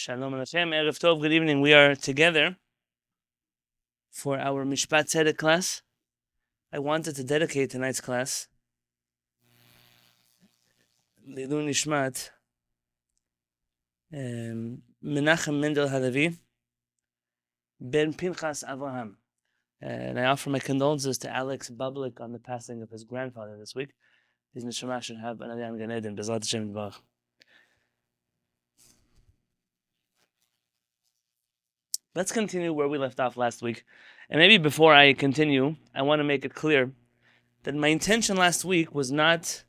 Shalom Alechem, Erev Tov, good evening. We are together for our Mishpat Tzedek class. I wanted to dedicate tonight's class Lilu Nishmat Menachem Mendel Halevi Ben Pinchas Avraham. And I offer my condolences to Alex Bublik on the passing of his grandfather this week. His neshama should have an Aliyah Gan Eden, B'ezrat Hashem Yitbarach. Let's continue where we left off last week. And maybe before I continue, I want to make it clear that my intention last week was not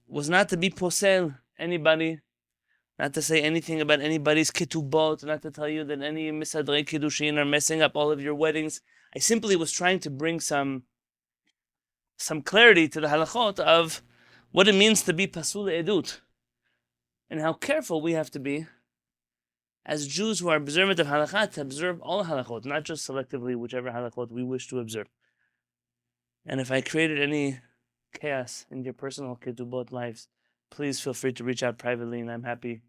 to be posel anybody, not to say anything about anybody's ketubot, not to tell you that any misadrei kiddushin are messing up all of your weddings. I simply was trying to bring some clarity to the halachot of what it means to be pasul edut, and how careful we have to be as Jews who are observant of halakha to observe all halachot, not just selectively whichever halachot we wish to observe. And if I created any chaos in your personal ketubot lives, please feel free to reach out privately, and I'm happy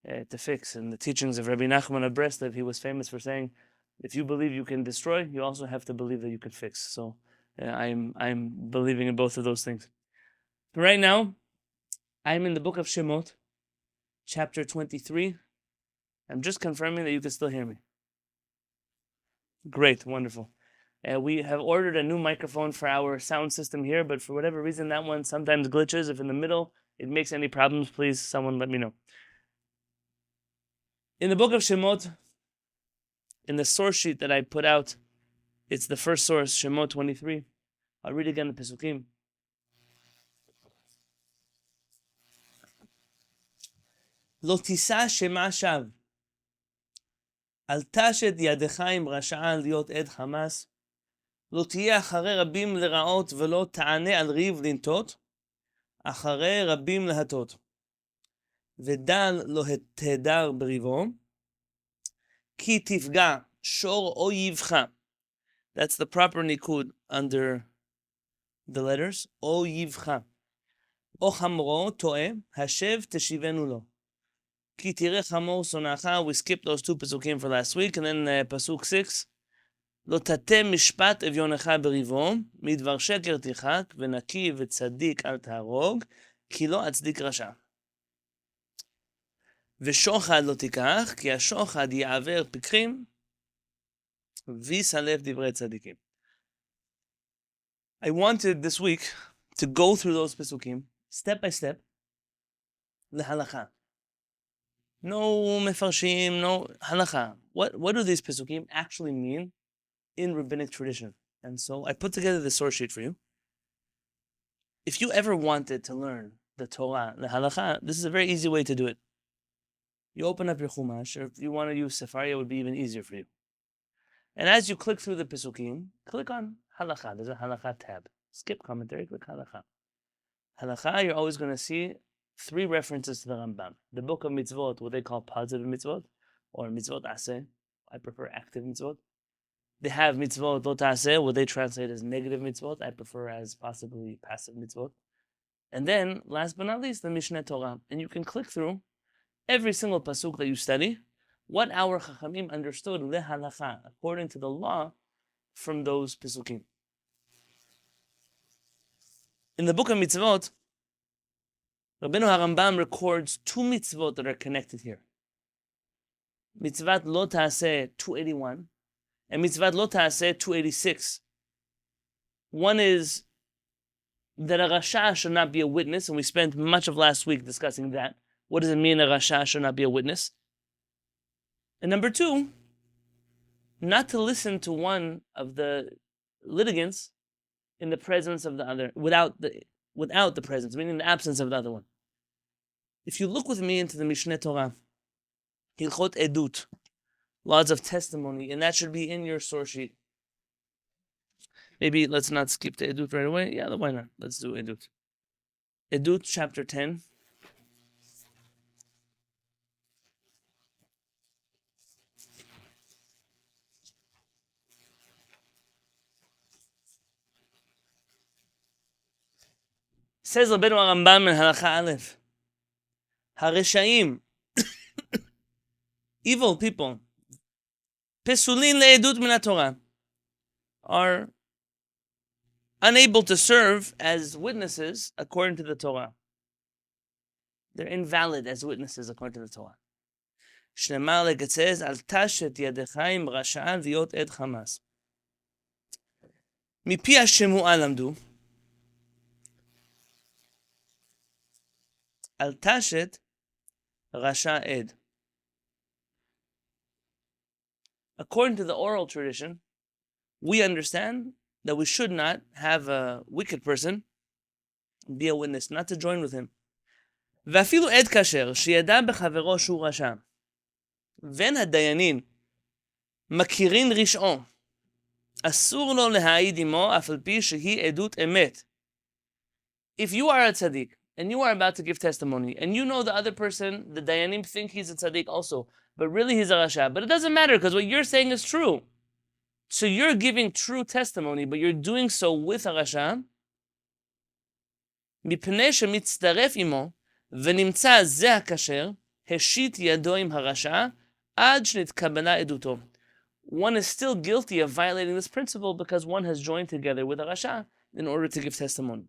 to fix. In the teachings of Rabbi Nachman of Breslev, he was famous for saying, if you believe you can destroy, you also have to believe that you can fix. So I'm believing in both of those things. But right now, I'm in the book of Shemot, chapter 23. I'm just confirming that you can still hear me. Great, wonderful. We have ordered a new microphone for our sound system here, but for whatever reason, that one sometimes glitches. If in the middle it makes any problems, please, someone let me know. In the book of Shemot, in the source sheet that I put out, it's the first source, Shemot 23. I'll read again the Pesukim. Lo tisa shema shav. אל תשת ידך עם רשעה להיות עד חמאס, לא תהיה אחרי רבים לרעות ולא תענה על ריב לנטות, אחרי רבים להטות. ודל לא תהדר בריבו, כי תפגע שור אויבך. That's the proper nikud under the letters, אויבך. או חמורו טועה, השב תשיבנו לו. Ki tireh hamor sonacha. We skipped those two pesukim for last week, and then pasuk 6. Lo tateh mishpat evyonecha berivo, midvar sheker tichak, v'naki v'tzadik al taharog, ki lo atzdik rasha. V'shochad lo tikach, ki hashochad ya'aver pikrim, v'yisalev divrei tzadikim. I wanted this week to go through those pesukim, step by step, lehalakha. No mefarshim, no halakha. What do these pesukim actually mean in rabbinic tradition? And so I put together the source sheet for you. If you ever wanted to learn the Torah, the halakha, this is a very easy way to do it. You open up your chumash, or if you want to use Sefaria, it would be even easier for you. And as you click through the pesukim, click on halakha. There's a halakha tab. Skip commentary, click halakha. Halakha, you're always going to see 3 references to the Rambam. The book of mitzvot, what they call positive mitzvot, or mitzvot aseh. I prefer active mitzvot. They have mitzvot lo taseh, what they translate as negative mitzvot. I prefer as possibly passive mitzvot. And then, last but not least, the Mishneh Torah. And you can click through every single pasuk that you study, what our Chachamim understood lehalacha, according to the law, from those pasukim. In the book of mitzvot, Rabbeinu HaRambam records 2 mitzvot that are connected here. Mitzvat lo ta'aseh 281 and mitzvat lo ta'aseh 286. One is that a rasha should not be a witness, and we spent much of last week discussing that. What does it mean a rasha should not be a witness? And number 2, not to listen to one of the litigants in the presence of the other, without the presence, meaning the absence of the other one. If you look with me into the Mishneh Torah, Hilchot Edut, laws of testimony, and that should be in your source sheet. Maybe let's not skip to Edut right away. Yeah, why not? Let's do Edut. Edut, chapter 10. Says Rabbeinu HaRambam in Halakha Aleph, Hareshayim evil people, pesulin le'edut min Torah, are unable to serve as witnesses according to the Torah. They're invalid as witnesses according to the Torah. שנאמר לגצז, אל תשת ידך עם רשע להיות עד חמאס. מפי השמועה למדו, אל תשת רשע עד. According to the oral tradition, we understand that we should not have a wicked person be a witness, not to join with him. ואפילו עד כשר, שידע בחברו שהוא רשע, ואין הדיינים מכירים רשעו, אסור לו להעיד עמו, אף על פי שהיא עדות אמת. If you are a tzaddik, and you are about to give testimony, and you know the other person, the dayanim think he's a tzaddik also, but really he's a rasha. But it doesn't matter, because what you're saying is true. So you're giving true testimony, but you're doing so with a rasha. מפני שמצטרף עמו, ונמצא זה הכשר, השיט ידו עם הרשע, עד שנתקבלה עדותו. One is still guilty of violating this principle because one has joined together with a rasha in order to give testimony.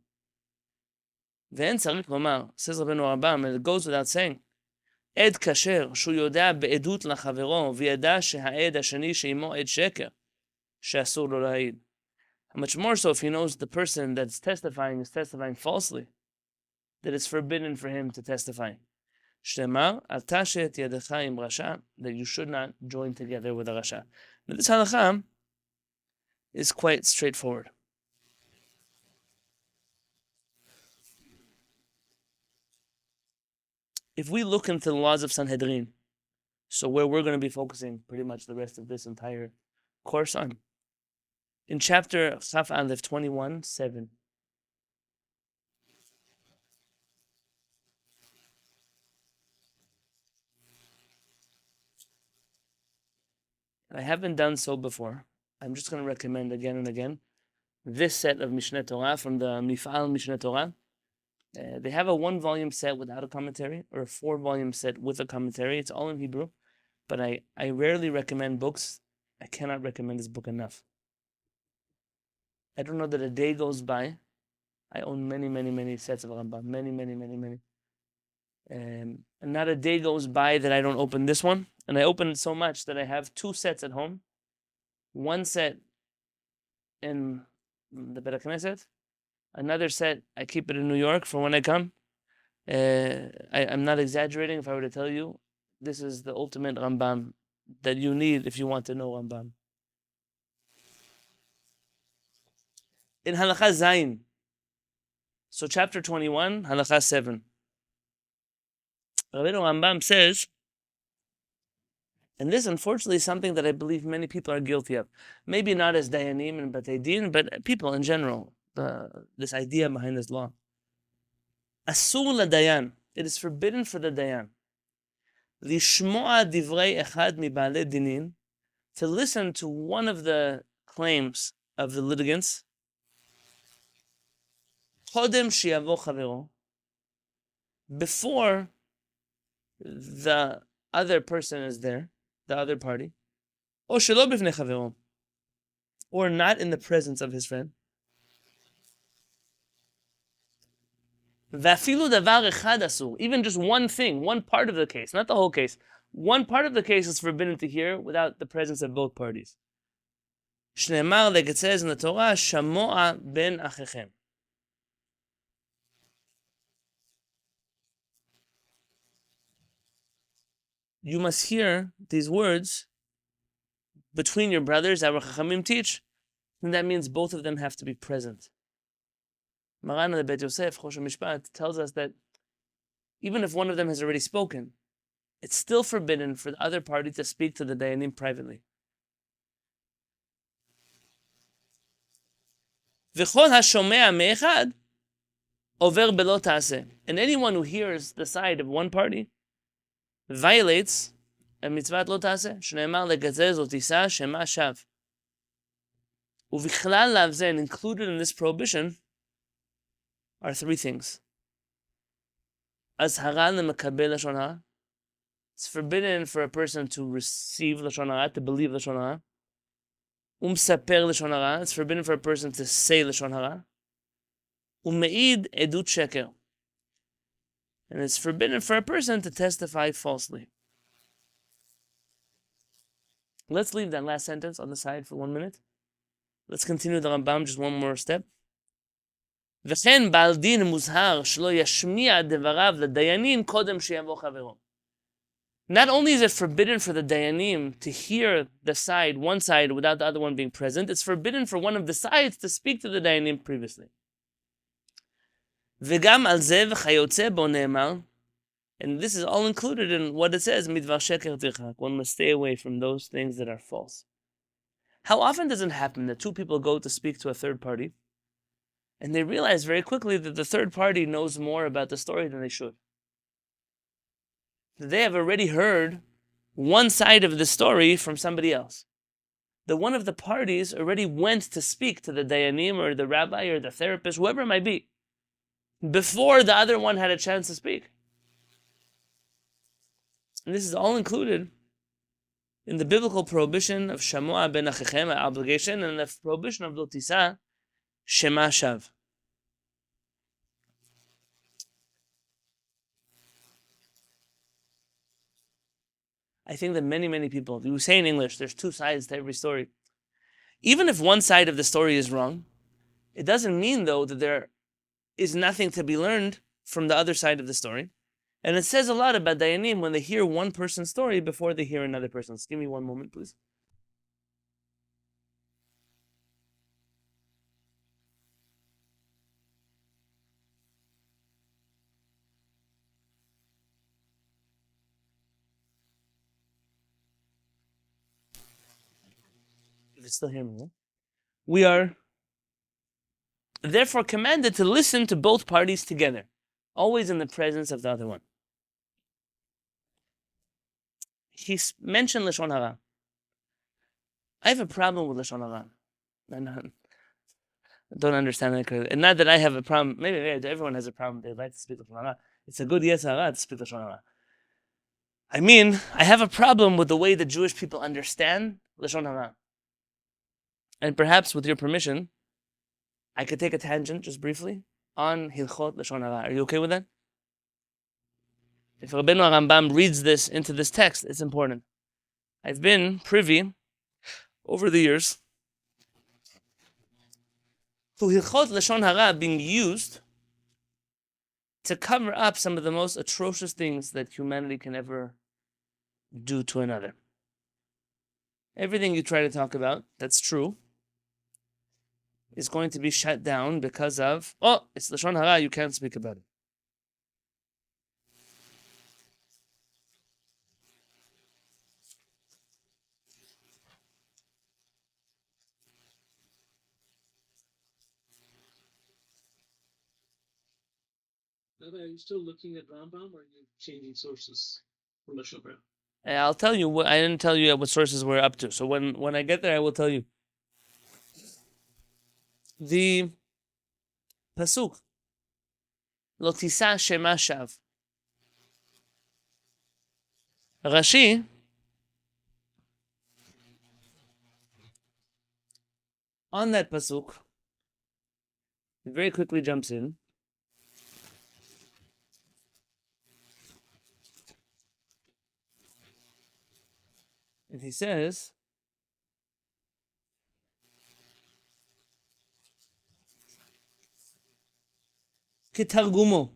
ואין צריך לומר, says רבנו הרמב"ם, and it goes without saying, עד כשר שהוא יודע בעדות לחברו, וידע שהעד השני שעמו עד שקר, שאסור לו להעיד. How much more so if he knows the person that's testifying is testifying falsely, that it's forbidden for him to testify. שנאמר, אל תשת ידך עם רשע, that you should not join together with a rasha. Now this halakha is quite straightforward. If we look into the laws of Sanhedrin, so where we're going to be focusing pretty much the rest of this entire course on, in chapter Chaf Aleph 21:7, I haven't done so before. I'm just going to recommend again and again this set of Mishneh Torah from the Mifal Mishneh Torah. They have a 1-volume set without a commentary, or a 4-volume set with a commentary. It's all in Hebrew, but I rarely recommend books. I cannot recommend this book enough. I don't know that a day goes by. I own many sets of Rambam. Many. And not a day goes by that I don't open this one. And I open it so much that I have 2 sets at home. 1 set in the Beit HaKnesset. Another set, I keep it in New York for when I come. I'm not exaggerating if I were to tell you, this is the ultimate Rambam that you need if you want to know Rambam. In Halakha Zayin, so chapter 21, Halakha 7, Rabbeinu Rambam says, and this unfortunately is something that I believe many people are guilty of. Maybe not as Dayanim and Batei Din, but people in general. This idea behind this law. Asur ladayan. It is forbidden for the dayan. Lishmoa divrei echad mibaalei dinin. To listen to one of the claims of the litigants. Chodem shiavo chavero. Before the other person is there, the other party. O shelo bifnei chavero. Or not in the presence of his friend. Vafilu davar echad asur. Even just one thing, one part of the case, not the whole case. One part of the case is forbidden to hear without the presence of both parties. Shneimar, like it says in the Torah, shamoa ben achechem. You must hear these words between your brothers, our Chachamim teach, and that means both of them have to be present. Maran the Bet Yosef, Chosh Mishpat, tells us that even if one of them has already spoken, it's still forbidden for the other party to speak to the Dayanim privately. V'chol hashomea me'echad over belo ta'aseh. And anyone who hears the side of one party violates a mitzvat lo ta'aseh. Shneimar legazez lo tisa shema shav. U'vichlal lavzen, included in this prohibition, are 3 things. Azhara lemekabel lashon hara, It's forbidden for a person to receive Lashon Hara, to believe Lashon Hara. Umsaper Lashon Hara. It's forbidden for a person to say Lashon Hara. Umeid edut sheker. And it's forbidden for a person to testify falsely. Let's leave that last sentence on the side for 1 minute. Let's continue the Rambam just one more step. וכן בעל דין מוזהר שלא ישמיע דבריו לדיינים קודם שיבוא חברו. Not only is it forbidden for the dayanim to hear one side without the other one being present, it's forbidden for one of the sides to speak to the dayanim previously. וגם על זה וכיוצא בו נאמר, and this is all included in what it says, מדבר שקר תרחק. One must stay away from those things that are false. How often does it happen that two people go to speak to a third party, and they realize very quickly that the third party knows more about the story than they should? That they have already heard one side of the story from somebody else. That one of the parties already went to speak to the dayanim or the rabbi or the therapist, whoever it might be, before the other one had a chance to speak. And this is all included in the biblical prohibition of Shamua ben Achichem, obligation, and the prohibition of Lo Tisa, Shema Shav. I think that many people, you say in English, there's two sides to every story. Even if one side of the story is wrong, it doesn't mean, though, that there is nothing to be learned from the other side of the story. And it says a lot about dayanim when they hear one person's story before they hear another person's. Give me 1 moment, please. You can still hear me, right? We are therefore commanded to listen to both parties together, always in the presence of the other one. He mentioned Lashon Hara. I have a problem with Lashon Hara. I don't understand that clearly. And not that I have a problem. Maybe everyone has a problem. They like to speak Lashon Hara. It's a good Yetzer Hara to speak Lashon Hara. I mean, I have a problem with the way the Jewish people understand Lashon Hara. And perhaps, with your permission, I could take a tangent, just briefly, on Hilchot Lashon Hara. Are you okay with that? If Rabbeinu Rambam reads this into this text, it's important. I've been privy, over the years, to Hilchot Lashon Hara being used to cover up some of the most atrocious things that humanity can ever do to another. Everything you try to talk about, that's true, is going to be shut down because of, it's Lashon Hara, you can't speak about it. Are you still looking at Rambam, or are you changing sources from the Shofar? I'll tell you what, I didn't tell you what sources we're up to. So when I get there, I will tell you. The pasuk, Lo Tisa Shema Shav. Rashi on that pasuk, he very quickly jumps in. And he says, Kitargumo.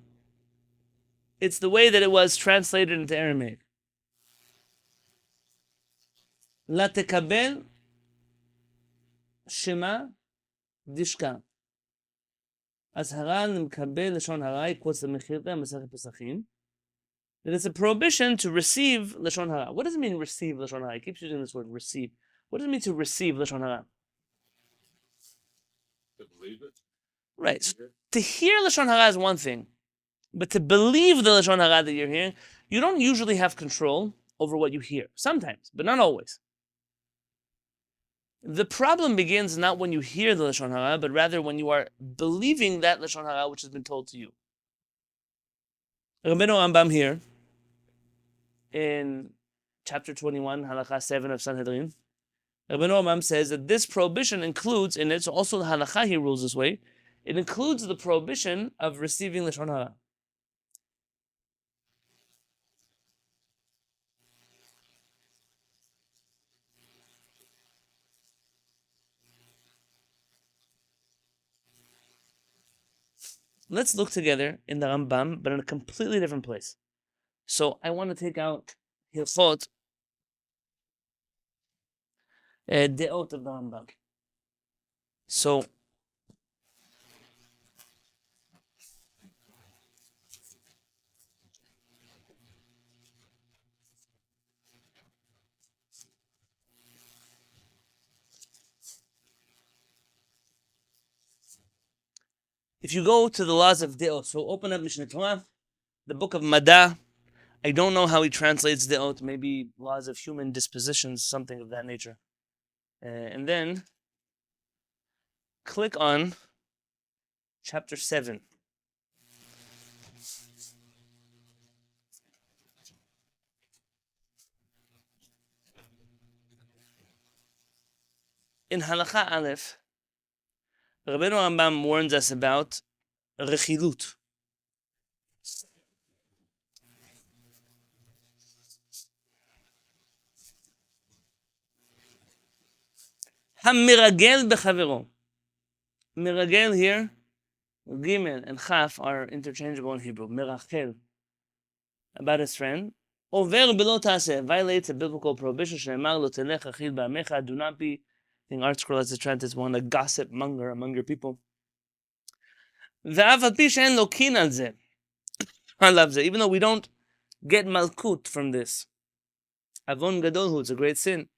It's the way that it was translated into Aramaic. La tekabel shema dishka. Azhara l'mkabel lashon hara, quotes the Mechilta, Masechet Pesachim. That it's a prohibition to receive Lashon Hara. What does it mean, receive Lashon Hara? He keeps using this word, receive. What does it mean to receive Lashon Hara? To believe it? Right. So to hear Lashon Hara is one thing, but to believe the Lashon Hara that you're hearing, you don't usually have control over what you hear. Sometimes, but not always. The problem begins not when you hear the Lashon Hara, but rather when you are believing that Lashon Hara which has been told to you. Rabbeinu Rambam here in chapter 21, halakha 7 of Sanhedrin, Rambam says that this prohibition includes, and it's also the halakha he rules this way, it includes the prohibition of receiving Lashon Hara. Let's look together in the Rambam, but in a completely different place. So I want to take out Hilchot Deot of the Rambam. So if you go to the laws of Deot, so open up Mishnah Torah, the book of Mada. I don't know how he translates Deot, maybe laws of human dispositions, something of that nature. And then click on chapter 7. In Halakha Aleph, Rabbeinu Rambam warns us about rechilut. Hamiragel bechavero. Miragel here, Gimel and Chaf are interchangeable in Hebrew. Mirachel, about his friend. Over below taseh, violates a biblical prohibition. Shneimar lo telech achil ba'amecha. Do not be, I think ArtScroll has a trend as one, a gossip monger among your people. Ve'av al pi she'en lo kin al zeh. Even though we don't get malkut from this. Avon gadol hu, it's a great sin.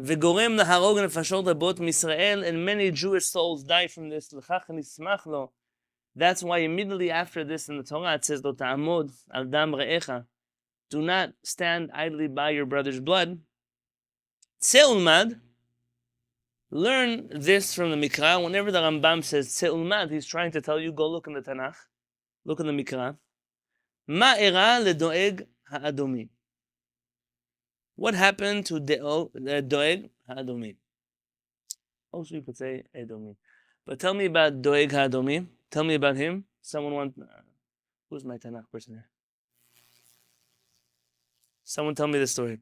V'gorem laharog nefashot rabot misrael, and many Jewish souls die from this. L'chach nismach lo. That's why immediately after this in the Torah it says, Lo ta'amod al dam re'echa. Do not stand idly by your brother's blood. Tzeh ulmad. Learn this from the Mikra. Whenever the Rambam says Tzeh ulmad, he's trying to tell you, go look in the Tanakh. Look in the Mikra. Ma era ledoeg ha'adomi. What happened to Doeg ha'adomi? Also you could say Edomi. But tell me about Doeg ha'adomi. Tell me about him. Someone want... who's my Tanakh person here? Someone tell me the story.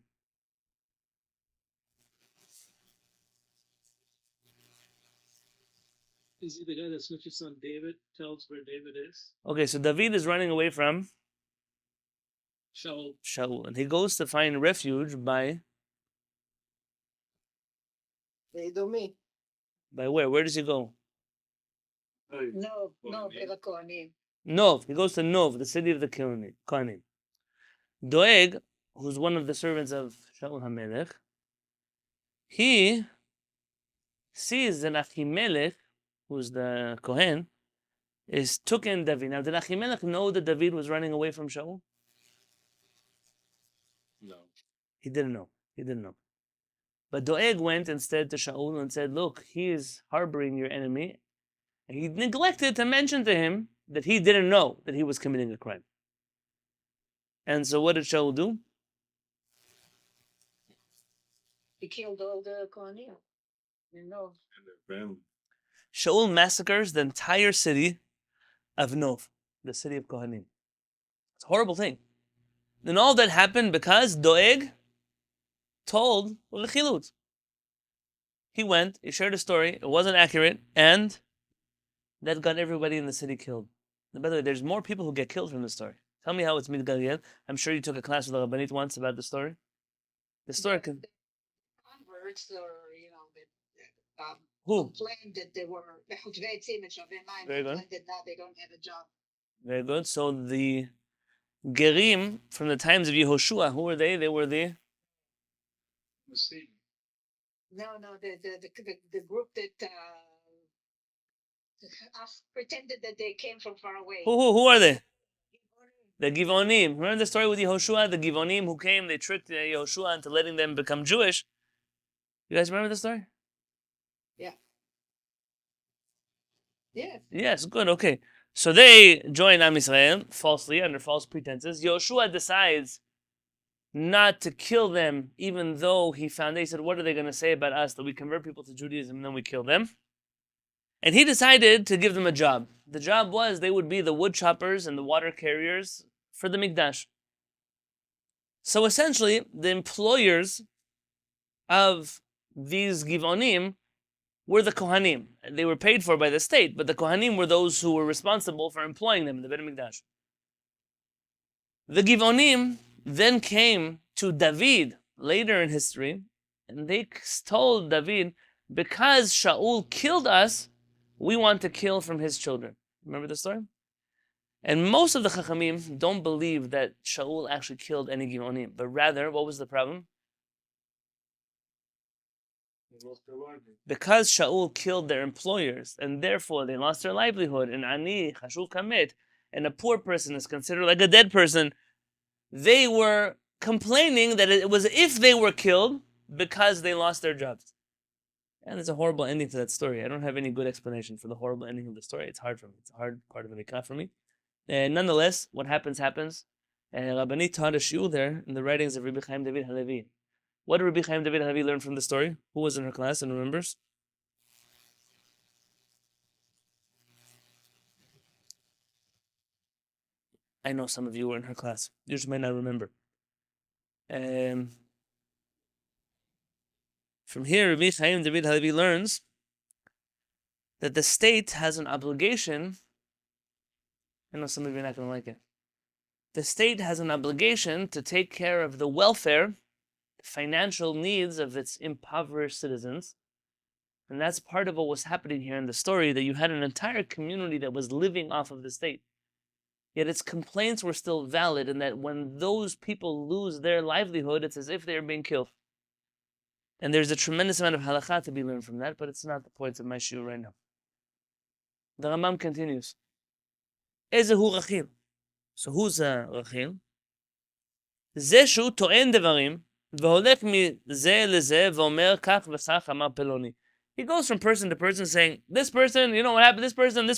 Is he the guy that snitches on David, tells where David is? Okay, so David is running away from Shaul. And he goes to find refuge by Edomi. by where? Where does he go? No, Kohanim. Nov. He goes to Nov, the city of the Kohanim. Doeg, who's one of the servants of Shaul HaMelech, he sees that Achimelech, who's the Kohen, took in David. Now, did Achimelech know that David was running away from Shaul? No. He didn't know. But Doeg went instead to Shaul and said, look, he is harboring your enemy. And he neglected to mention to him that he didn't know that he was committing a crime. And so what did Shaul do? He killed all the Kohanim. You know. Shaul massacres the entire city of Nov, the city of Kohanim. It's a horrible thing. And all that happened because Doeg told Rechilut. He went, he shared a story, it wasn't accurate, and that got everybody in the city killed. And by the way, there's more people who get killed from this story. Tell me how it's Midgaliel. I'm sure you took a class with the Rabbanit once about the story. The story can... Converts, or, that Who? complained that they were Very good. that now they don't have a job. Very good. So the Gerim from the times of Yehoshua, who were they? They were the... No, the group that pretended that they came from far away. Who are they? The Givonim. Remember the story with Yehoshua? The Givonim who came, they tricked Yehoshua into letting them become Jewish. You guys remember the story? Yeah. Yeah. Yes, good, okay. So they join Am Yisrael falsely, under false pretenses. Yehoshua decides not to kill them, even though he said, what are they going to say about us, that we convert people to Judaism and then we kill them? And he decided to give them a job. The job was they would be the wood choppers and the water carriers for the Mikdash. So essentially, the employers of these Givonim were the Kohanim. They were paid for by the state, but the Kohanim were those who were responsible for employing them in the Beit HaMikdash. The Givonim then came to David later in history, and they told David, because Shaul killed us, we want to kill from his children. Remember the story? And most of the Chachamim don't believe that Shaul actually killed any Givonim, but rather, what was the problem? Because Shaul killed their employers, and therefore they lost their livelihood, and Ani, Chashuv Kamet, and a poor person is considered like a dead person, they were complaining that it was if they were killed because they lost their jobs. And there's a horrible ending to that story. I don't have any good explanation for the horrible ending of the story. It's hard for me. It's a hard part of the Mikra for me. Nonetheless, what happens. Rabbani taught a shiur there in the writings of Rabbi Chaim David Halevi. What did Rabbi Chaim David Halevi learn from the story? Who was in her class and remembers? I know some of you were in her class. You just might not remember. From here, Rabbi Chaim David Halevi learns that the state has an obligation. I know some of you are not going to like it. The state has an obligation to take care of the welfare, the financial needs of its impoverished citizens. And that's part of what was happening here in the story, that you had an entire community that was living off of the state. Yet its complaints were still valid, and that when those people lose their livelihood, it's as if they are being killed. And there's a tremendous amount of halakha to be learned from that, but it's not the point of my shiur right now. The Rambam continues. Ezehu Rachil. So who's Rachil? זה שהוא טוען דברים, והולך מזה לזה, ואומר כך וכך אמר פלוני. He goes from person to person saying, this person, you know what happened, this person,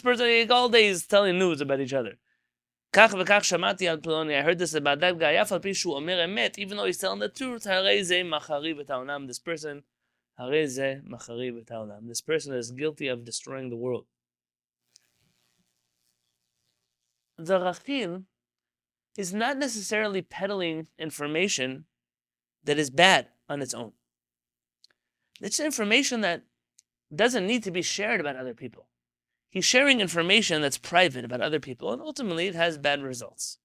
all day he's telling news about each other. כך וכך שמעתי על פלוני, I heard this about that guy, אף על פי שהוא אומר אמת, even though he's telling the truth, הרי זה מחריב את העולם, this person, הרי זה מחריב את העולם. This person is guilty of destroying the world. The Rachil is not necessarily peddling information that is bad on its own. It's information that doesn't need to be shared about other people. He's sharing information that's private about other people, and ultimately it has bad results.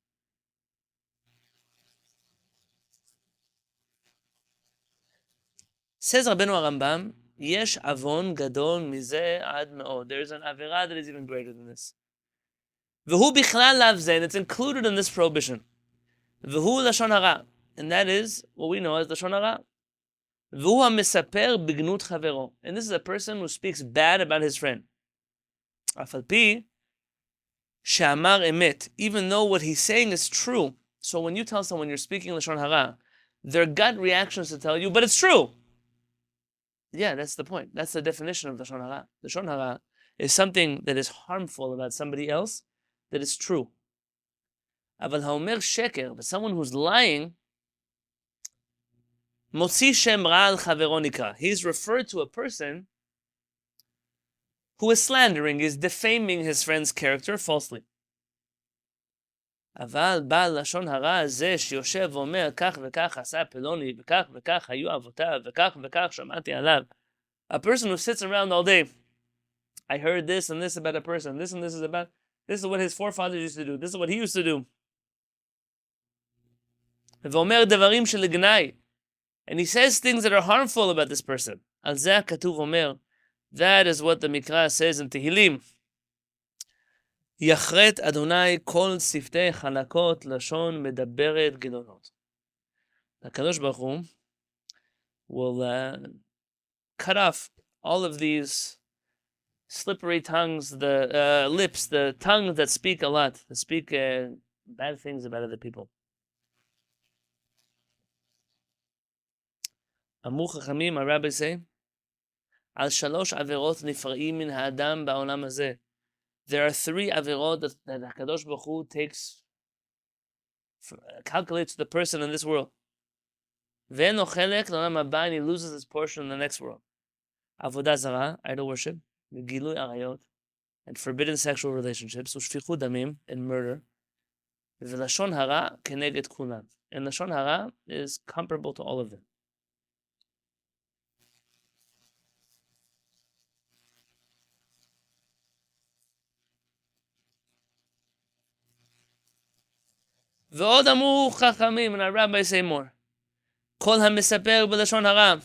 Says Rabbeinu Rambam, Yesh avon gadol mize ad me'od. There's an avera that is even greater than this. V'hu bichlal lav zeh, and it's included in this prohibition. V'hu lashon hara, and that is what we know as lashon hara. V'hu ha'mesaper bignut chavero, and this is a person who speaks bad about his friend. Af al pi she'amar emet, even though what he's saying is true. So when you tell someone you're speaking lashon hara, their gut reactions to tell you, but it's true. Yeah, that's the point. That's the definition of lashon hara. Lashon hara is something that is harmful about somebody else, that is true. Aval ha'omer sheker, but someone who's lying, motzi shem ra al chavero nikra. He's referred to a person who is slandering, is defaming his friend's character falsely. Aval ba'al lashon hara zeh sheyoshev omer kach v'kach asa peloni v'kach v'kach hayu avotav v'kach v'kach shamati alav. A person who sits around all day, I heard this and this about a person, this and this is about, this is what his forefathers used to do, this is what he used to do. V'omer devarim shel gnai, and he says things that are harmful about this person. Al zeh katuv omer, that is what the Mikra says in Tehillim. Yachret Adonai kol siftei chalakot lashon medaberet gedolot. The Kadosh Baruch Hu will cut off all of these slippery tongues, the lips, the tongues that speak a lot, that speak bad things about other people. Amru Chachamim, our rabbis say, Al shalosh averot nifra'im min ha'adam ba'olam hazeh. There are 3 averot that HaKadosh Baruch Hu calculates the person in this world. Ve'eno chelek l'olam haba, and he loses his portion in the next world. Avodah zara, idol worship, gilui arayot, and forbidden sexual relationships, ushfichut damim, and murder. V'lashon hara keneged kulam, and lashon hara is comparable to all of them. Ve'od amru chachamim, and our rabbis say more. Kol hamisaper b'lashon hara.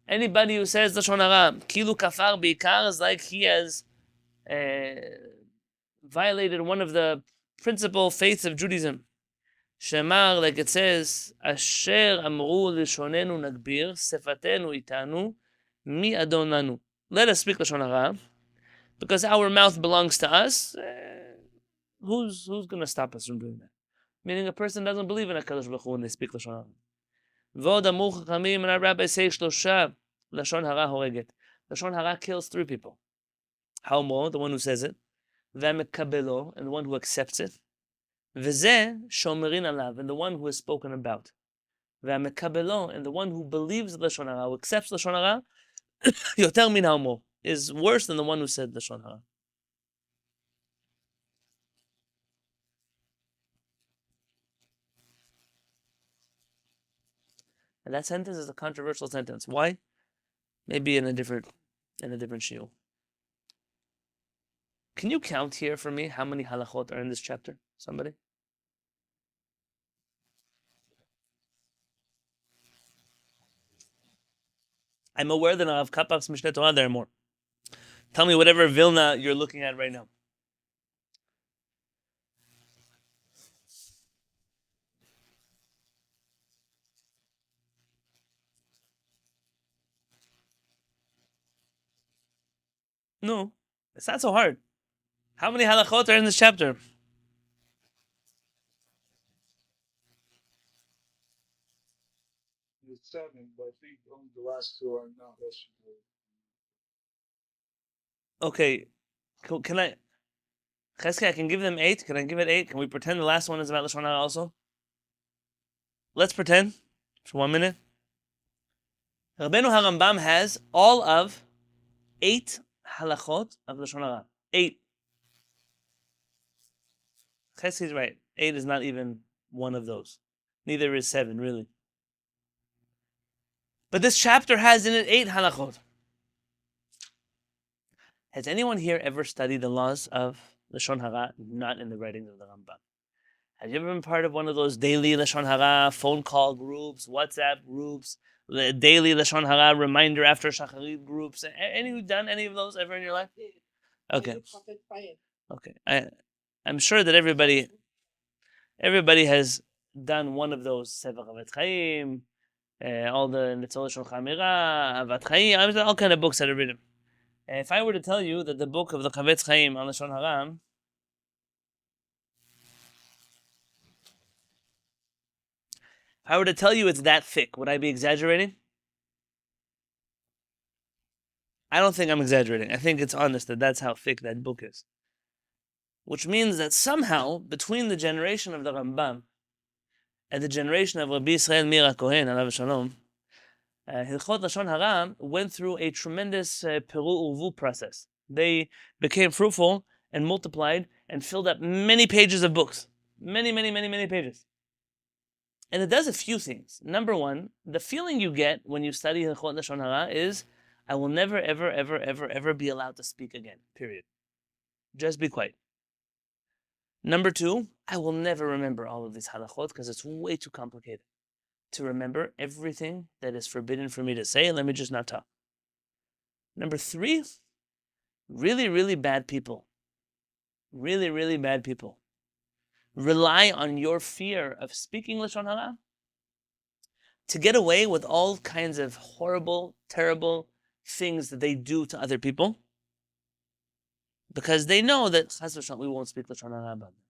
Anybody who says lashon hara, kilu kafar beikar, is like he has violated one of the principal faiths of Judaism. Shemar, like it says, Asher amru lishonenu nagbir, sefatenu itanu, mi adon lanu. Let us speak lashon hara, because our mouth belongs to us. Who's going to stop us from doing that? Meaning a person doesn't believe in HaKadosh Baruch Hu when they speak lashon hara. V'od amru chachamim, and our rabbis say shlosha lashon hara horeget. Lashon hara kills 3 people. Haumo, the one who says it, v'mekabelo, and the one who accepts it, v'zeh shomerin alav, and the one who is spoken about, v'mekabelo, and the one who believes lashon hara, who accepts lashon hara, yoter min haumo, is worse than the one who said lashon hara. And that sentence is a controversial sentence. Why? Maybe in a different shiur. Can you count here for me how many halachot are in this chapter? Somebody? I'm aware that Rav Kapach's Mishneh Torah there are more. Tell me whatever Vilna you're looking at right now. No, it's not so hard. How many halachot are in this chapter? It's 7, but I think only the last 2 are not listed. Okay, can I? Chesky, I can give them 8. Can I give it 8? Can we pretend the last one is about Lashon Hara also? Let's pretend for 1 minute. Rabbeinu HaRambam has all of 8 halachot of Lashon Hara. 8. Chesky's right. 8 is not even one of those. Neither is 7, really. But this chapter has in it 8 halachot. Has anyone here ever studied the laws of Lashon Hara not in the writings of the Rambam? Have you ever been part of one of those daily Lashon Hara phone call groups, WhatsApp groups, daily Lashon Hara reminder after Shacharit groups? Any done any of those ever in your life? Okay. Okay. I'm sure that everybody has done one of those. Sefer Chavetz Chaim, all the Nitzol Shon Chamira, Avat Chaim, all kind of books that are written. If I were to tell you that the book of the Chavetz Chaim on Lashon Hara, if I were to tell you it's that thick, would I be exaggerating? I don't think I'm exaggerating. I think it's honest that that's how thick that book is. Which means that somehow, between the generation of the Rambam and the generation of Rabbi Israel Mir HaKohen, alav shalom, Hilchot Lashon Hara went through a tremendous Peru Urvu process. They became fruitful and multiplied and filled up many pages of books. Many pages. And it does a few things. Number one, the feeling you get when you study Hilchot Lashon Hara is, I will never, ever be allowed to speak again. Period. Just be quiet. Number two, I will never remember all of these halachot because it's way too complicated to remember everything that is forbidden for me to say. Let me just not talk. Number three, really bad people. Really bad people rely on your fear of speaking Lashon Hara to get away with all kinds of horrible, terrible things that they do to other people because they know that Chas v'Shalom, we won't speak Lashon Hara about them.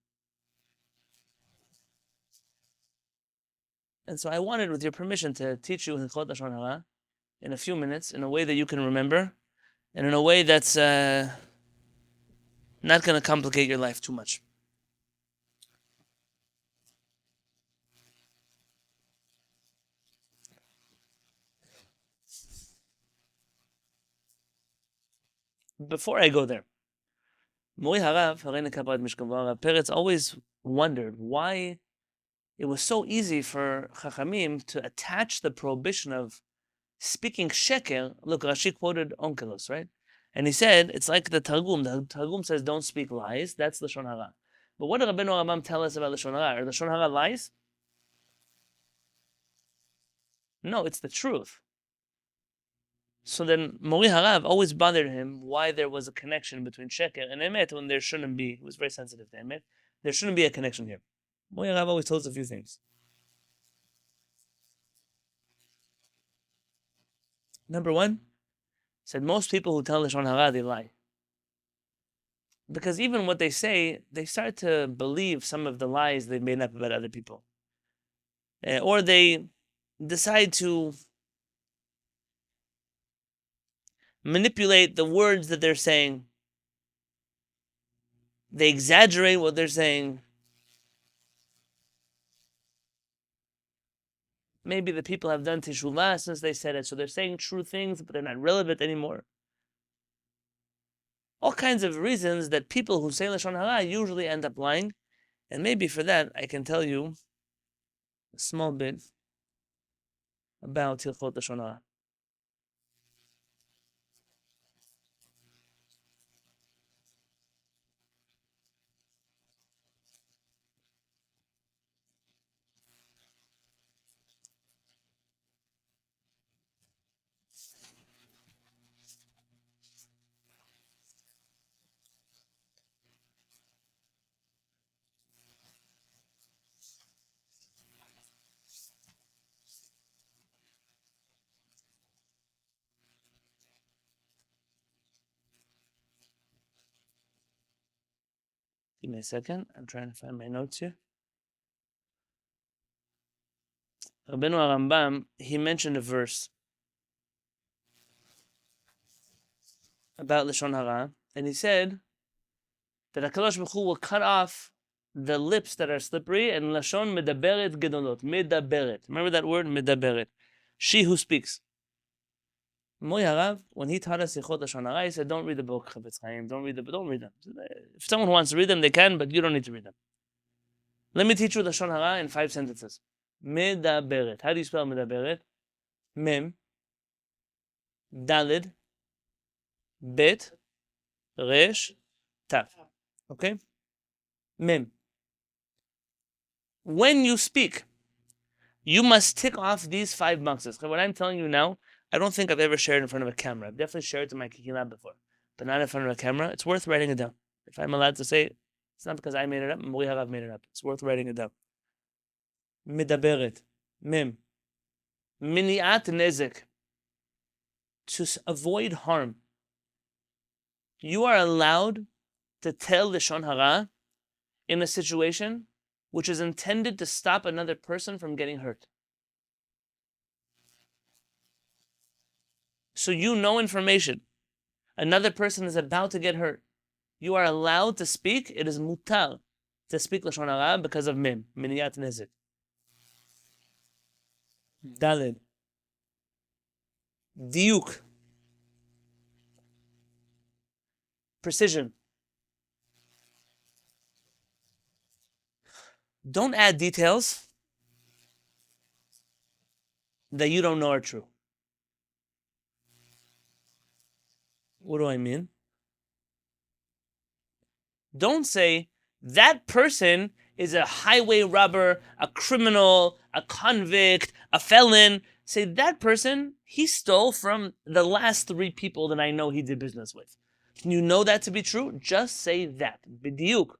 And so I wanted, with your permission, to teach you Hilchot Lashon Hara in a few minutes in a way that you can remember and in a way that's not going to complicate your life too much. before I go there, Mori Harav, Harei Nekabad Mishkava, Rav Peretz always wondered why it was so easy for Chachamim to attach the prohibition of speaking sheker. Look, Rashi quoted Onkelos, right? And he said, it's like the Targum. The Targum says, don't speak lies. That's Lashon Hara. But what did Rabbeinu Rambam tell us about Lashon Hara? Are Lashon Hara lies? No, it's the truth. So then Mori Harav always bothered him why there was a connection between sheker and emet when there shouldn't be. He was very sensitive to emet. There shouldn't be a connection here. Mori Harav always told us a few things. Number one, said most people who tell Lashon Hara, they lie. Because even what they say, they start to believe some of the lies they've made up about other people. Or they decide to manipulate the words that they're saying. They exaggerate what they're saying. Maybe the people have done teshuvah since they said it, so they're saying true things, but they're not relevant anymore. All kinds of reasons that people who say Lashon Hara usually end up lying. And maybe for that, I can tell you a small bit about Hilchot Lashon Hara. Give me a second. I'm trying to find my notes here. Rabbeinu Rambam, he mentioned a verse about Lashon Hara, and he said that HaKadosh Baruch Hu will cut off the lips that are slippery, and Lashon medaberet gedolot, medaberet. Remember that word, medaberet? She who speaks. Mori Harav, when he taught us Yichot Lashon Hara, he said, don't read the book Chavetz Chaim, don't read them. If someone wants to read them, they can, but you don't need to read them. Let me teach you Lashon Hara in 5 sentences. Medaberet. How do you spell medaberet? Mem, Dalid, Bet, Resh, Tav. Okay? Mem. When you speak, you must tick off these 5 boxes. What I'm telling you now, I don't think I've ever shared in front of a camera. I've definitely shared it in my Kehillat before, but not in front of a camera. It's worth writing it down. If I'm allowed to say it, it's not because I made it up. Mori Harav made it up. It's worth writing it down. Medaberet. Mem. Miniat nezek. To avoid harm. You are allowed to tell Lashon Hara in a situation which is intended to stop another person from getting hurt. So you know information. Another person is about to get hurt. You are allowed to speak. It is mutar to speak Lashon Hara because of mem, miniyat nezek. Daled. Diuk. Precision. Don't add details that you don't know are true. What do I mean? Don't say, that person is a highway robber, a criminal, a convict, a felon. Say, that person, he stole from the last 3 people that I know he did business with. Can you know that to be true? Just say that. B'diuk.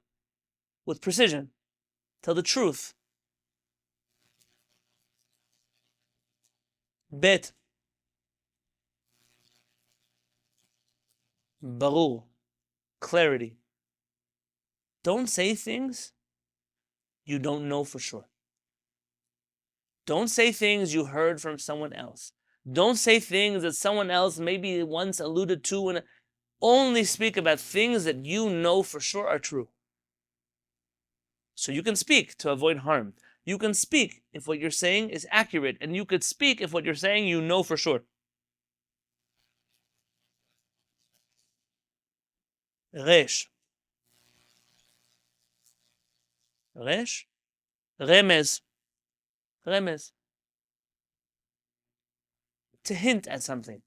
With precision. Tell the truth. Bet. Barur. Clarity. Don't say things you don't know for sure. Don't say things you heard from someone else. Don't say things that someone else maybe once alluded to, and only speak about things that you know for sure are true. So you can speak to avoid harm. You can speak if what you're saying is accurate, and you could speak if what you're saying you know for sure. Resh. Resh. Remez. Remez. To hint at something.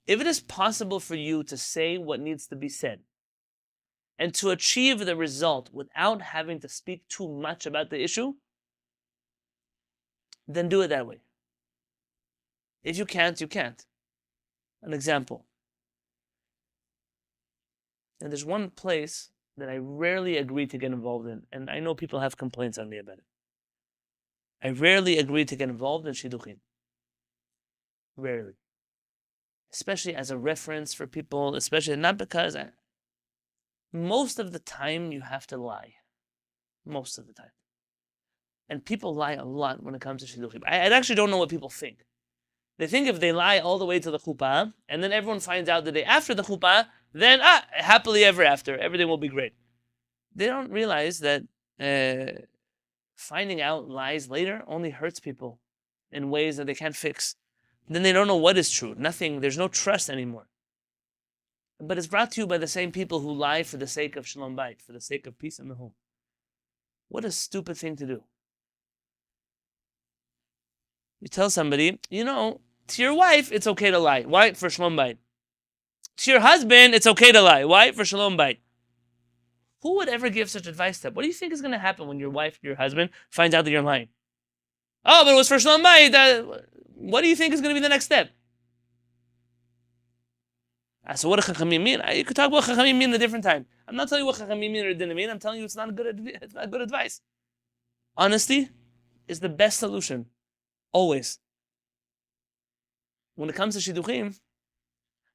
If it is possible for you to say what needs to be said and to achieve the result without having to speak too much about the issue, then do it that way. If you can't, you can't. An example. And there's one place that I rarely agree to get involved in, and I know people have complaints on me about it. I rarely agree to get involved in shidduchim. Rarely. Especially as a reference for people, especially not because most of the time you have to lie. Most of the time. And people lie a lot when it comes to shidduchim. I actually don't know what people think. They think if they lie all the way to the chuppah, and then everyone finds out the day after the chuppah, then happily ever after, everything will be great. They don't realize that finding out lies later only hurts people in ways that they can't fix. Then they don't know what is true. Nothing. There's no trust anymore. But it's brought to you by the same people who lie for the sake of shalom bayit, for the sake of peace in the home. What a stupid thing to do. You tell somebody, to your wife, it's okay to lie. Why? For shalom bayit. To your husband, it's okay to lie. Why? For shalom bayit. Who would ever give such advice to? What do you think is going to happen when your wife, your husband, finds out that you're lying? Oh, but it was for shalom bayit. What do you think is going to be the next step? So what do Chachamim mean? You could talk about Chachamim mean at a different time. I'm not telling you what Chachamim mean or didn't mean. I'm telling you it's not good advice. Honesty is the best solution. Always. When it comes to shidduchim,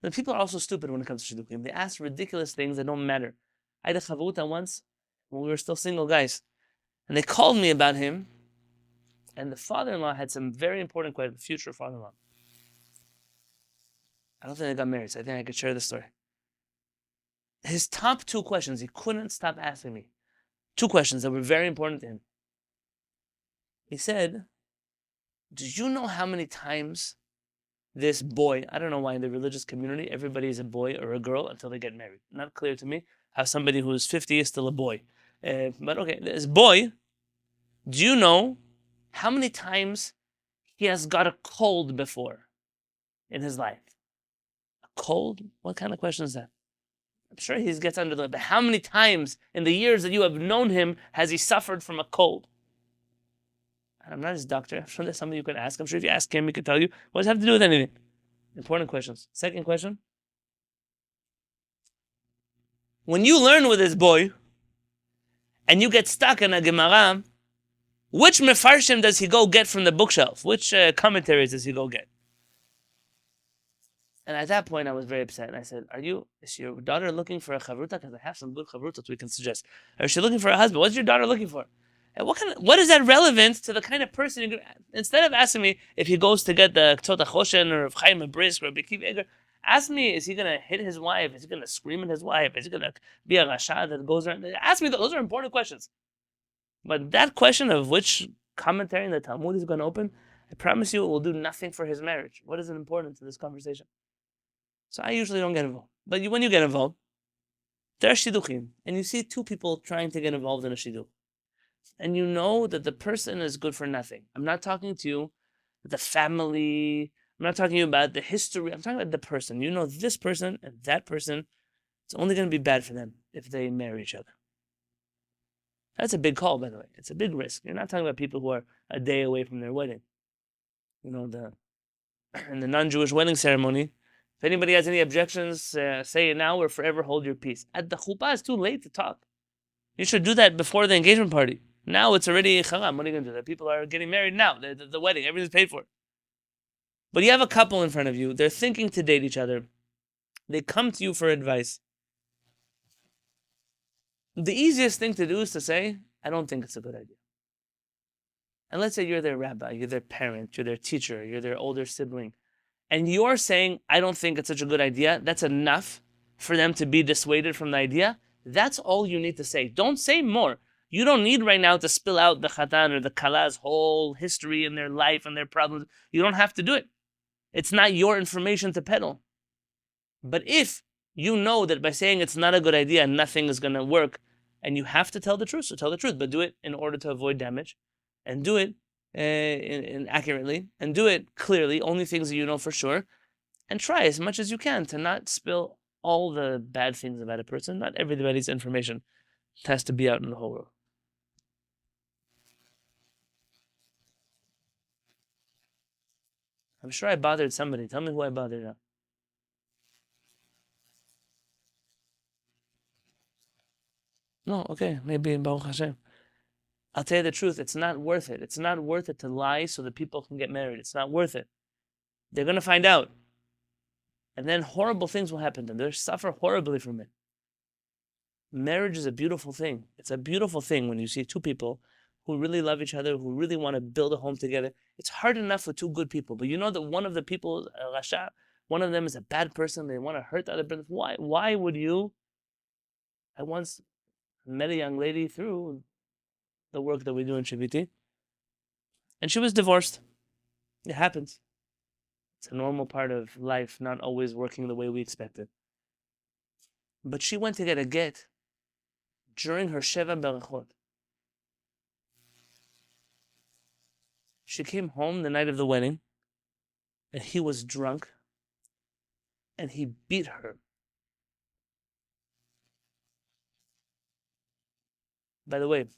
the people are also stupid when it comes to shidduchim. They ask ridiculous things that don't matter. I had a chavuta once when we were still single guys, and they called me about him, and the father-in-law had some very important questions, the future father-in-law. I don't think I got married, so I think I could share the story. His top 2 questions, he couldn't stop asking me. 2 questions that were very important to him. He said, do you know how many times this boy, I don't know why in the religious community, everybody is a boy or a girl until they get married. Not clear to me how somebody who is 50 is still a boy. But okay, this boy, do you know how many times he has got a cold before in his life? A cold? What kind of question is that? I'm sure he gets under the... But how many times in the years that you have known him has he suffered from a cold? I'm not his doctor. I'm sure there's something you can ask. I'm sure if you ask him, he could tell you. What does it have to do with anything? Important questions. Second question. When you learn with this boy, and you get stuck in a Gemara, which mefarshim does he go get from the bookshelf? Which commentaries does he go get? And at that point, I was very upset. And I said, is your daughter looking for a chavruta? Because I have some good chavrutas we can suggest. Or is she looking for a husband? What's your daughter looking for? And what is that relevant to the kind of person you're going to... Instead of asking me if he goes to get the K'tot HaChoshen or Chaim Brisk or Bekiv Eger, ask me, is he going to hit his wife? Is he going to scream at his wife? Is he going to be a rasha that goes around? Ask me, those are important questions. But that question of which commentary in the Talmud is going to open, I promise you it will do nothing for his marriage. What is important to this conversation? So I usually don't get involved. But when you get involved, there are shidduchim, and you see 2 people trying to get involved in a shidduch. And you know that the person is good for nothing. I'm not talking to you the family. I'm not talking to you about the history. I'm talking about the person. You know this person and that person. It's only going to be bad for them if they marry each other. That's a big call, by the way. It's a big risk. You're not talking about people who are a day away from their wedding. In the non-Jewish wedding ceremony, if anybody has any objections, say it now or forever hold your peace. At the chuppah, it's too late to talk. You should do that before the engagement party. Now it's already chalam. What are you going to do? The people are getting married now. The wedding, everything's paid for. But you have a couple in front of you. They're thinking to date each other. They come to you for advice. The easiest thing to do is to say, I don't think it's a good idea. And let's say you're their rabbi, you're their parent, you're their teacher, you're their older sibling. And you're saying, I don't think it's such a good idea. That's enough for them to be dissuaded from the idea. That's all you need to say. Don't say more. You don't need right now to spill out the chatan or the kala's whole history and their life and their problems. You don't have to do it. It's not your information to peddle. But if You know that by saying it's not a good idea, nothing is going to work, and you have to tell the truth. So tell the truth, but do it in order to avoid damage, and do it accurately, and do it clearly. Only things that you know for sure, and try as much as you can to not spill all the bad things about a person. Not everybody's information has to be out in the whole world. I'm sure I bothered somebody. Tell me who I bothered now. No, okay, maybe Baruch Hashem. I'll tell you the truth, it's not worth it. It's not worth it to lie so that people can get married. It's not worth it. They're going to find out. And then horrible things will happen to them. They'll suffer horribly from it. Marriage is a beautiful thing. It's a beautiful thing when you see two people who really love each other, who really want to build a home together. It's hard enough with two good people, but you know that one of the people, Rasha, one of them is a bad person. They want to hurt the other person. Why would you? I once met a young lady through the work that we do in Shiviti, and she was divorced. It happens. It's a normal part of life, not always working the way we expected. But she went to get a get during her Sheva Berachot. She came home the night of the wedding, and he was drunk, and he beat her. By the way,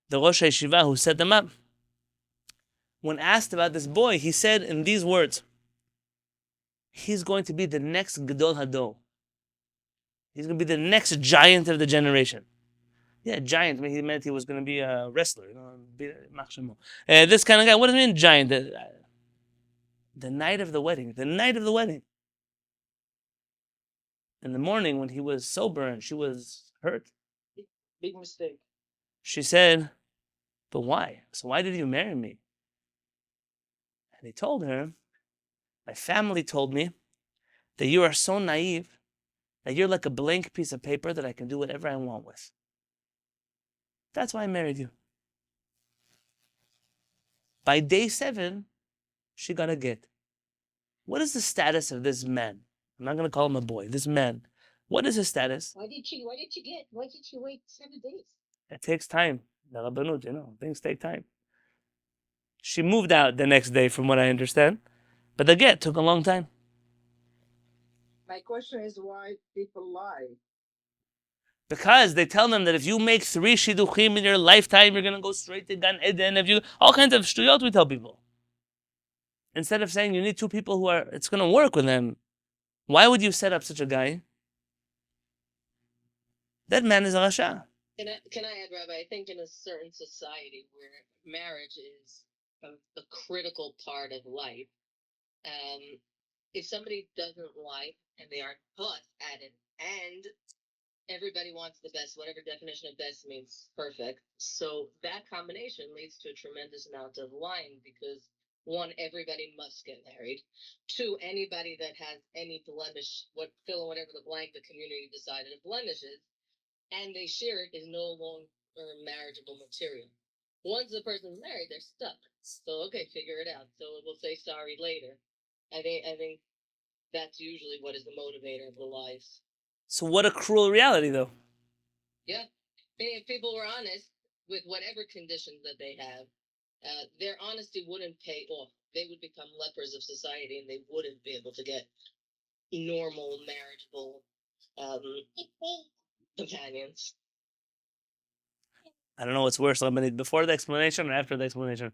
the Rosh Yeshiva who set them up, when asked about this boy, he said in these words, he's going to be the next Gadol Hador. He's going to be the next giant of the generation. Yeah, giant. I mean, he meant he was going to be a wrestler. This kind of guy. What does it mean, giant? The night of the wedding. The night of the wedding. In the morning, when he was sober and she was hurt. Big mistake. She said, but why? So why did you marry me? And he told her, my family told me that you are so naive that you're like a blank piece of paper that I can do whatever I want with. That's why I married you. By day 7, she got a get. What is the status of this man? I'm not going to call him a boy. This man. What is his status? Why did she wait 7 days? It takes time. The Rabbanut, things take time. She moved out the next day, from what I understand. But the get took a long time. My question is why people lie. Because they tell them that if you make 3 shidduchim in your lifetime, you're going to go straight to Gan Eden. All kinds of shtuyot we tell people. Instead of saying you need 2 people who it's going to work with them. Why would you set up such a guy? That man is a rasha. Can I add, Rabbi? I think in a certain society where marriage is a critical part of life, if somebody doesn't like and they aren't taught at it, and everybody wants the best, whatever definition of best means perfect, so that combination leads to a tremendous amount of lying because 1, everybody must get married. 2, anybody that has any blemish, fill in whatever the blank the community decided a blemish is, and they share it, is no longer marriageable material. Once the person's married, they're stuck. So okay, figure it out. So we'll say sorry later. I think that's usually what is the motivator of the lies. So what a cruel reality, though. Yeah, I mean, if people were honest with whatever conditions that they have, their honesty wouldn't pay off. They would become lepers of society, and they wouldn't be able to get normal marriageable companions. I don't know what's worse, before the explanation or after the explanation.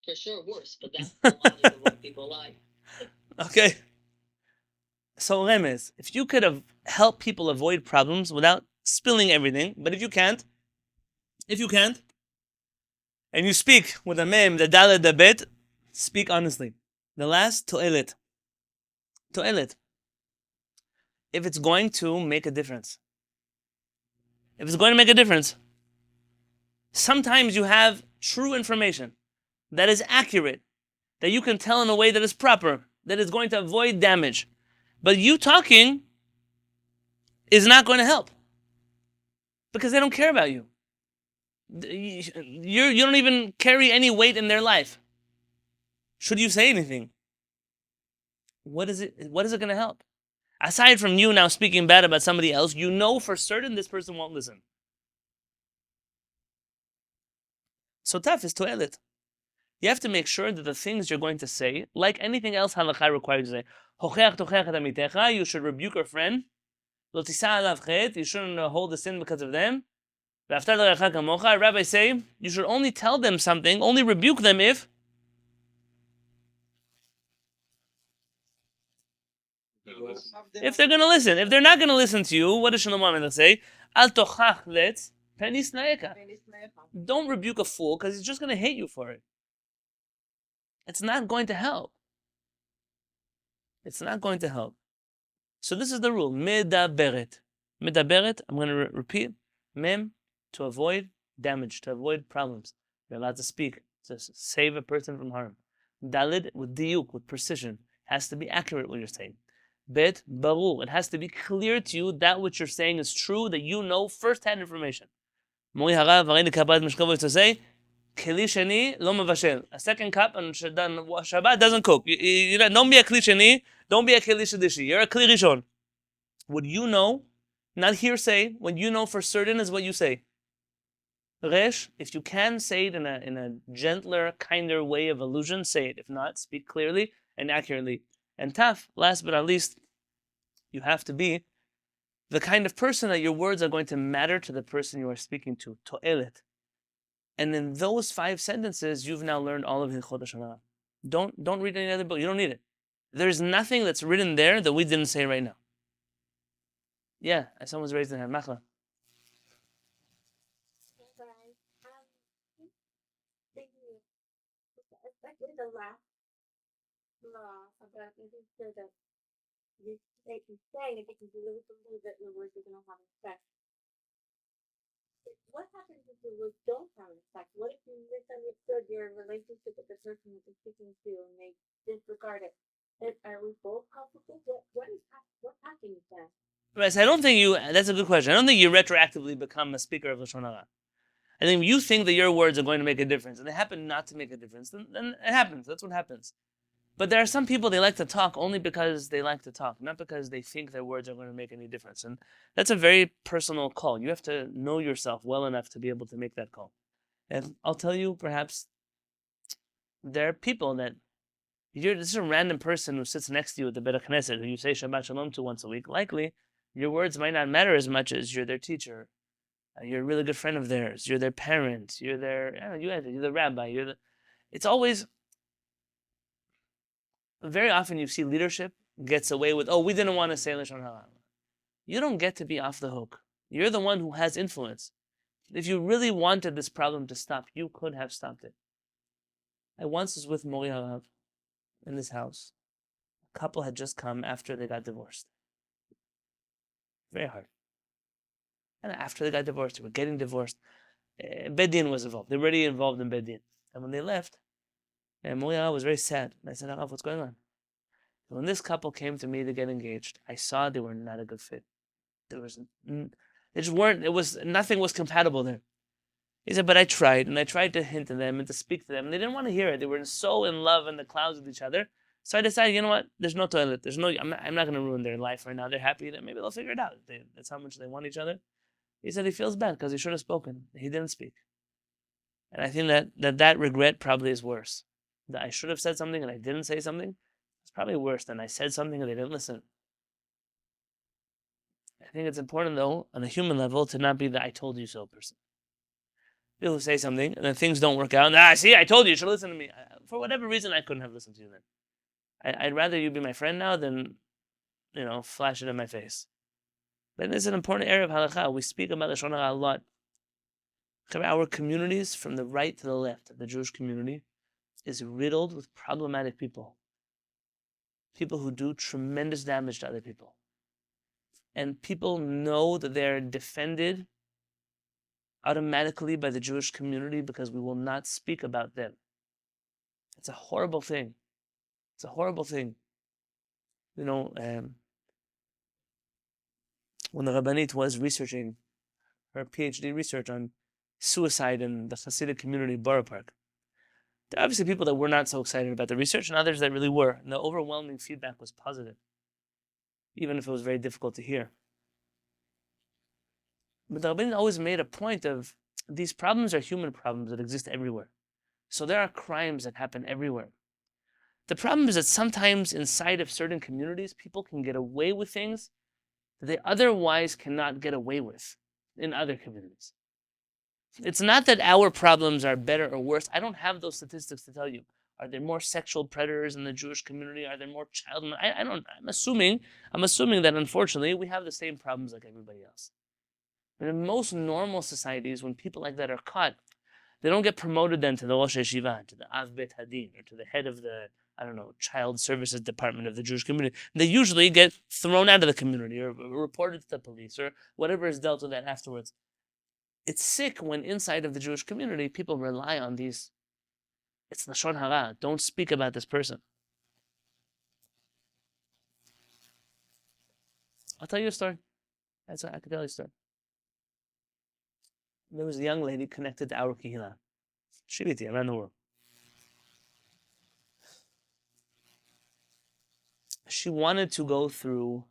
For sure, worse, but that's the logic of why people lie. Okay. So, Remez, if you could have helped people avoid problems without spilling everything, but if you can't, and you speak with a mem, the dalet, the bet, speak honestly. The last, to'elet. To'elet. If it's going to make a difference. Sometimes you have true information that is accurate, that you can tell in a way that is proper, that is going to avoid damage. But you talking is not going to help because they don't care about you. You don't even carry any weight in their life. Should you say anything? What is it going to help? Aside from you now speaking bad about somebody else, you know for certain this person won't listen. So tough is toilet. You have to make sure that the things you're going to say, like anything else halakha requires you to say, "Hocheach tocheach et amitecha," you should rebuke your friend. "Lo tisa alav chet," you shouldn't hold the sin because of them. "Ve'aftar l'recha kamocha," rabbis say, you should only tell them something, only rebuke them if they're going to listen. If they're not going to listen to you, what does Shlomo HaMelech say? Al tochach let penis naeka. Don't rebuke a fool because he's just going to hate you for it. It's not going to help. It's not going to help. So this is the rule. Medaberet. Medaberet, I'm going to repeat. Mem, to avoid damage, to avoid problems. You're allowed to speak, to save a person from harm. Dalid, with diuk, with precision. Has to be accurate what you're saying. Bet, barur. It has to be clear to you that what you're saying is true, that you know first-hand information. Mori harav, varini kabad mishkavo to say, Keli sheni lo mavashel. A second cup on Shabbat doesn't cook. Don't be a kli sheni. Don't be a keli shadishi. You're a kli rishon. What you know, not hearsay. What you know for certain is what you say. Resh, if you can say it in a gentler, kinder way of allusion, say it. If not, speak clearly and accurately. And taf, last but not least, you have to be the kind of person that your words are going to matter to the person you are speaking to. To'elet. And in those 5 sentences, you've now learned all of Hilchot HaShana. Don't read any other book. You don't need it. There's nothing that's written there that we didn't say right now. Yeah, someone's raising their hand. Machla. Especially the last law about making sure that you say that you can really believe that your words are going to have effect. What happens if the words don't have effect? What if you misunderstood your relationship with the person that you're speaking to and they disregard it? Are we both culpable? What's happening then? Right, so I don't think that's a good question. I don't think you retroactively become a speaker of Lashon Hara. I think if you think that your words are going to make a difference and they happen not to make a difference, then it happens. That's what happens. But there are some people, they like to talk only because they like to talk, not because they think their words are going to make any difference. And that's a very personal call. You have to know yourself well enough to be able to make that call. And I'll tell you, perhaps, there are people that this is a random person who sits next to you at the Beit HaKnesset who you say Shabbat Shalom to once a week. Likely, your words might not matter as much as you're their teacher. You're a really good friend of theirs. You're their parent. You're you're the rabbi. It's always, very often you see leadership gets away with, we didn't want to say Lashon Hara. You don't get to be off the hook. You're the one who has influence. If you really wanted this problem to stop, you could have stopped it. I once was with Mori Harav in this house. A couple had just come after they got divorced. Very hard. And after they got divorced, they were getting divorced. Bedin was involved. They were already involved in Bedin. And when they left, Mori Harav was very sad. And I said, Harav, what's going on? When this couple came to me to get engaged, I saw they were not a good fit. They just weren't. Nothing was compatible there. He said, but I tried, and I tried to hint to them and to speak to them, and they didn't want to hear it. They were so in love in the clouds with each other. So I decided, you know what? There's no toilet. I'm not going to ruin their life right now. They're happy that maybe they'll figure it out. That's how much they want each other. He said he feels bad because he should have spoken. He didn't speak. And I think that regret probably is worse. That I should have said something and I didn't say something. It's probably worse than I said something and they didn't listen. I think it's important, though, on a human level, to not be the I told you so person. People who say something and then things don't work out. See, I told you should listen to me. For whatever reason, I couldn't have listened to you then. I'd rather you be my friend now than, flash it in my face. But it's an important area of halakha. We speak about Lashon Hara a lot. Our communities, from the right to the left of the Jewish community, is riddled with problematic people. People who do tremendous damage to other people. And people know that they're defended automatically by the Jewish community because we will not speak about them. It's a horrible thing. It's a horrible thing. When the Rabbanit was researching her PhD research on suicide in the Hasidic community, Borough Park, there are obviously people that were not so excited about the research and others that really were. And the overwhelming feedback was positive. even if it was very difficult to hear. But the Rabbanim always made a point of these problems are human problems that exist everywhere. So there are crimes that happen everywhere. The problem is that sometimes inside of certain communities, people can get away with things that they otherwise cannot get away with in other communities. It's not that our problems are better or worse. I don't have those statistics to tell you. Are there more sexual predators in the Jewish community? Are there more child? I don't. I'm assuming that unfortunately we have the same problems like everybody else. But in most normal societies, when people like that are caught, they don't get promoted then to the Rosh Yeshiva, to the Av Bet Hadin, or to the head of the, child services department of the Jewish community. They usually get thrown out of the community or reported to the police or whatever is dealt with that afterwards. It's sick when inside of the Jewish community, people rely on these. It's Lashon Hara. Don't speak about this person. I'll tell you a story. I can tell you a story. There was a young lady connected to our Kehillat, Shiviti, around the world. She wanted to go through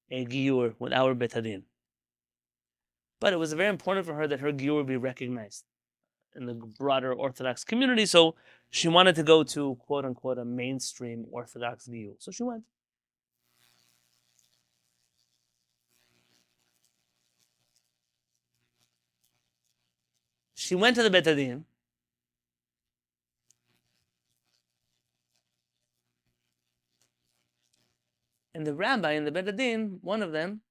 a giyur with our Bet Hadin. But it was very important for her that her giyur be recognized in the broader Orthodox community, so she wanted to go to, quote unquote, a mainstream Orthodox giyur. So she went. She went to the Bet Hadin. And the rabbi in the Bet Hadin, one of them,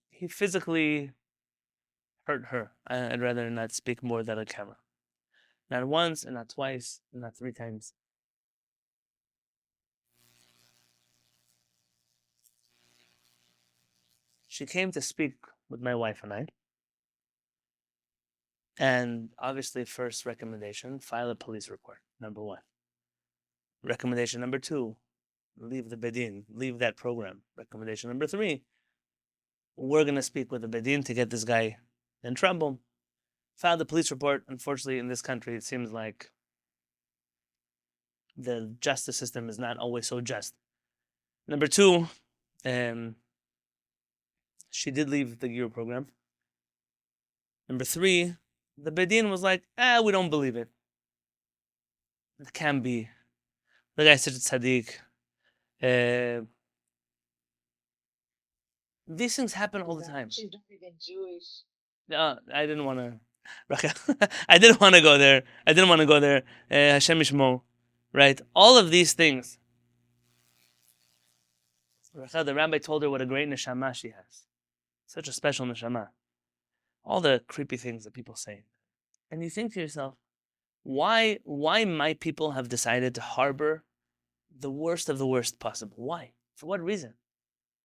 he physically hurt her. I'd rather not speak more than a camera. Not once, and not twice, and not 3 times. She came to speak with my wife and I. And obviously, first recommendation, file a police report, number 1. Recommendation number 2, leave the Bedin, leave that program. Recommendation number 3, we're going to speak with the Bedin to get this guy in trouble. Filed the police report. Unfortunately, in this country, it seems like the justice system is not always so just. Number 2, she did leave the Guru program. Number 3, the Bedin was like, we don't believe it. It can be. The guy said it's tzaddik. These things happen all the time. She's not even Jewish. No, I didn't want to. I didn't want to go there. Hashem Yishmo, right? All of these things. The rabbi told her what a great neshama she has. Such a special neshama. All the creepy things that people say. And you think to yourself, why might people have decided to harbor the worst of the worst possible? Why? For what reason?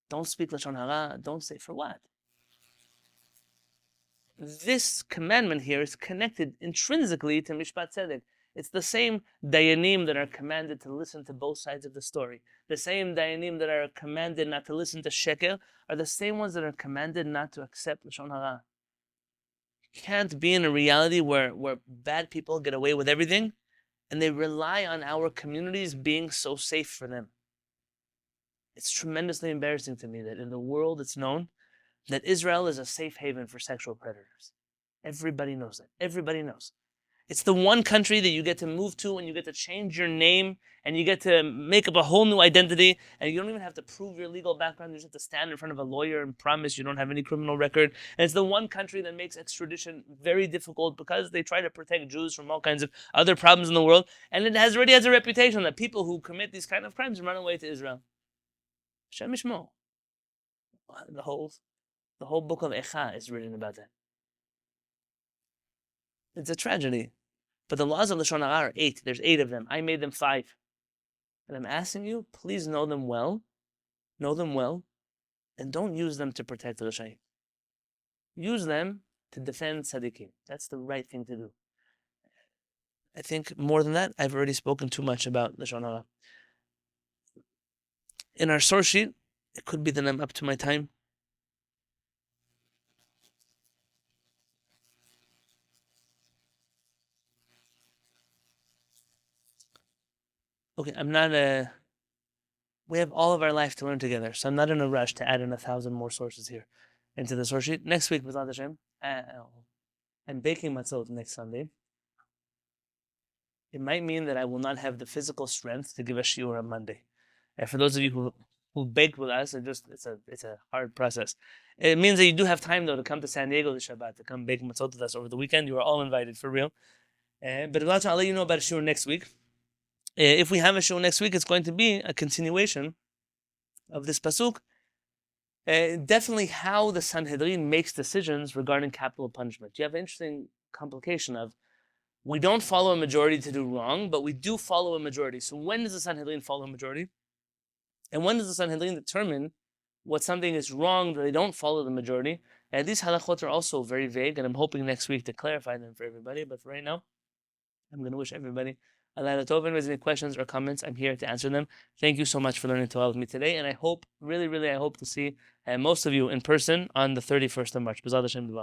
Don't speak Lashon Hara. Don't say for what? This commandment here is connected intrinsically to Mishpat Tzedek. It's the same dayanim that are commanded to listen to both sides of the story. The same dayanim that are commanded not to listen to sheker are the same ones that are commanded not to accept Lashon Hara. You can't be in a reality where bad people get away with everything and they rely on our communities being so safe for them. It's tremendously embarrassing to me that in the world it's known that Israel is a safe haven for sexual predators. Everybody knows that. Everybody knows. It's the one country that you get to move to and you get to change your name and you get to make up a whole new identity and you don't even have to prove your legal background. You just have to stand in front of a lawyer and promise you don't have any criminal record. And it's the one country that makes extradition very difficult because they try to protect Jews from all kinds of other problems in the world. And it already has a reputation that people who commit these kind of crimes run away to Israel. Shem Yishmo. The whole book of Echa is written about that. It's a tragedy. But the laws of Lashon Hara are 8. There's 8 of them. I made them 5. And I'm asking you, please know them well, and don't use them to protect the Rashaim. Use them to defend tzaddikim. That's the right thing to do. I think more than that, I've already spoken too much about Lashon Hara. In our source sheet, it could be that I'm up to my time. Okay, I'm not we have all of our life to learn together. So I'm not in a rush to add in 1,000 more sources here into the source sheet. Next week, B'ezrat Hashem, I'm baking matzot next Sunday. It might mean that I will not have the physical strength to give a shiur on Monday. And for those of you who baked with us, it's a hard process. It means that you do have time though to come to San Diego this Shabbat, to come bake matzot with us over the weekend. You are all invited for real. But I'll let you know about a shiur next week. If we have a shiur next week, it's going to be a continuation of this pasuk. Definitely how the Sanhedrin makes decisions regarding capital punishment. You have an interesting complication of we don't follow a majority to do wrong, but we do follow a majority. So when does the Sanhedrin follow a majority? And when does the Sanhedrin determine what something is wrong that they don't follow the majority? And these halachot are also very vague, and I'm hoping next week to clarify them for everybody. But for right now, I'm going to wish everybody a Laila Tov. If there's any questions or comments, I'm here to answer them. Thank you so much for learning Torah with me today, and I hope, really, I hope to see most of you in person on the 31st of March. B'ezrat Hashem.